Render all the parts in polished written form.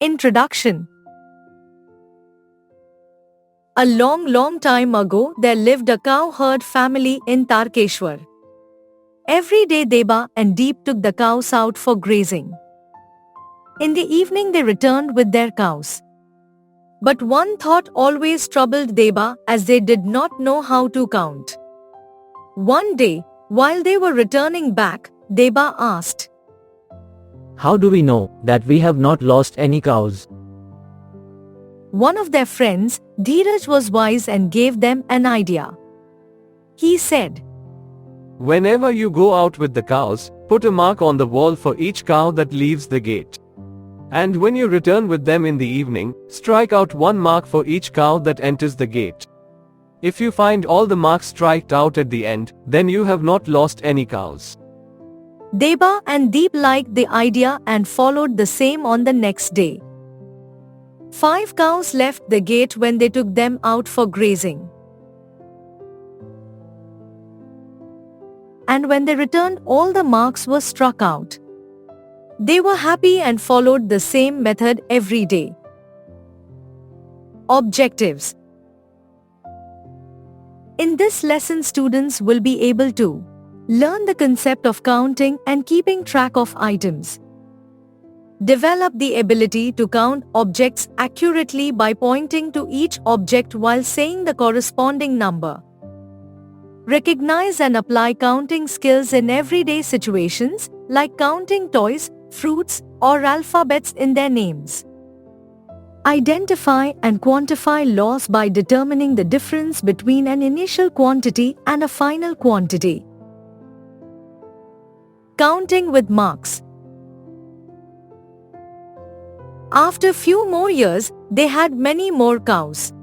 Introduction. A long time ago, there lived a cow herd family in Tarkeshwar. Every day Deba and Deep took the cows out for grazing. In the evening they returned with their cows. But one thought always troubled Deba as they did not know how to count. One day, while they were returning back, Deba asked, "How do we know that we have not lost any cows?" One of their friends, Dheeraj, was wise and gave them an idea. He said, Whenever you go out with the cows, put a mark on the wall for each cow that leaves the gate. And when you return with them in the evening, strike out one mark for each cow that enters the gate. If you find all the marks striked out at the end, then you have not lost any cows. Deba and Deep liked the idea and followed the same on the next day. 5 cows left the gate when they took them out for grazing. And when they returned, all the marks were struck out. They were happy and followed the same method every day. Objectives. In this lesson, students will be able to learn the concept of counting and keeping track of items. Develop the ability to count objects accurately by pointing to each object while saying the corresponding number. Recognize and apply counting skills in everyday situations, like counting toys, fruits, or alphabets in their names. Identify and quantify loss by determining the difference between an initial quantity and a final quantity. Counting with marks. After few more years, they had many more cows.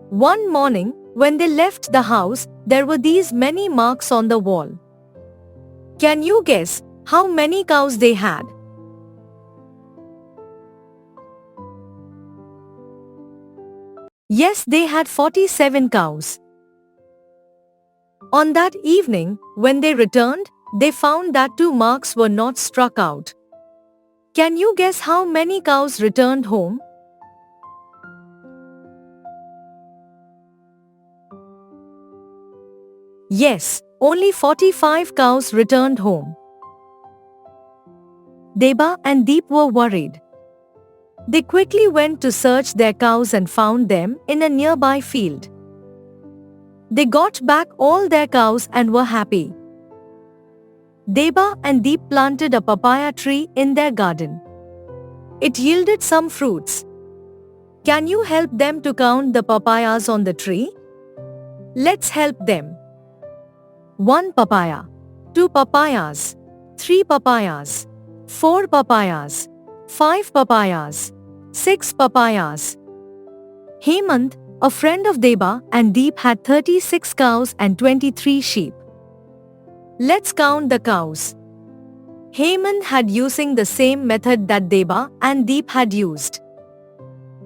One morning, when they left the house, there were these many marks on the wall. Can you guess how many cows they had? Yes, they had 47 cows. On that evening, when they returned, they found that 2 marks were not struck out. Can you guess how many cows returned home? Yes, only 45 cows returned home. Deba and Deep were worried. They quickly went to search their cows and found them in a nearby field. They got back all their cows and were happy. Deba and Deep planted a papaya tree in their garden. It yielded some fruits. Can you help them to count the papayas on the tree? Let's help them. 1 papaya, 2 papayas, 3 papayas, 4 papayas, 5 papayas, 6 papayas. Hemant, a friend of Deba and Deep, had 36 cows and 23 sheep. Let's count the cows. Hemant had using the same method that Deba and Deep had used.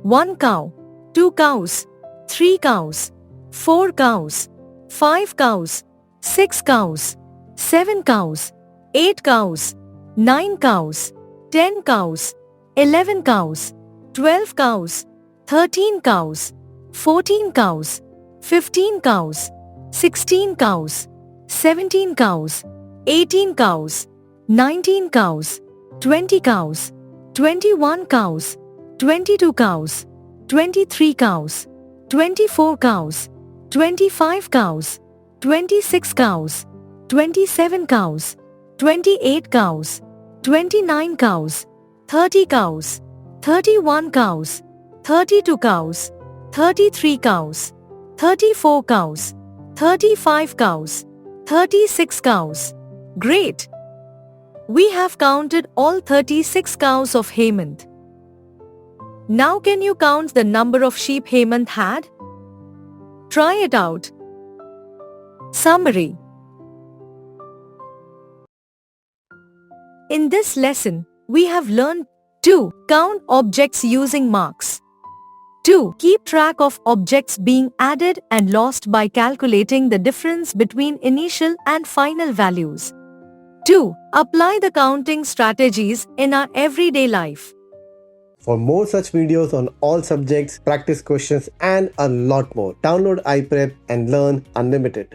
1 cow, 2 cows, 3 cows, 4 cows, 5 cows, 6 cows, 7 cows, 8 cows, 9 cows, 10 cows, 11 cows, 12 cows, 13 cows, 14 cows, 15 cows, 16 cows, 17 cows, 18 cows, 19 cows, 20 cows, 21 cows, 22 cows, 23 cows, 24 cows, 25 cows, 26 cows, 27 cows, 28 cows, 29 cows, 30 cows, 31 cows, 32 cows, 33 cows, 34 cows, 35 cows, 36 cows. Great! We have counted all 36 cows of Hemant. Now can you count the number of sheep Hemant had? Try it out. Summary. In this lesson, we have learned to count objects using marks. 2. Keep track of objects being added and lost by calculating the difference between initial and final values. 2. Apply the counting strategies in our everyday life. For more such videos on all subjects, practice questions, and a lot more, download iPrep and learn unlimited.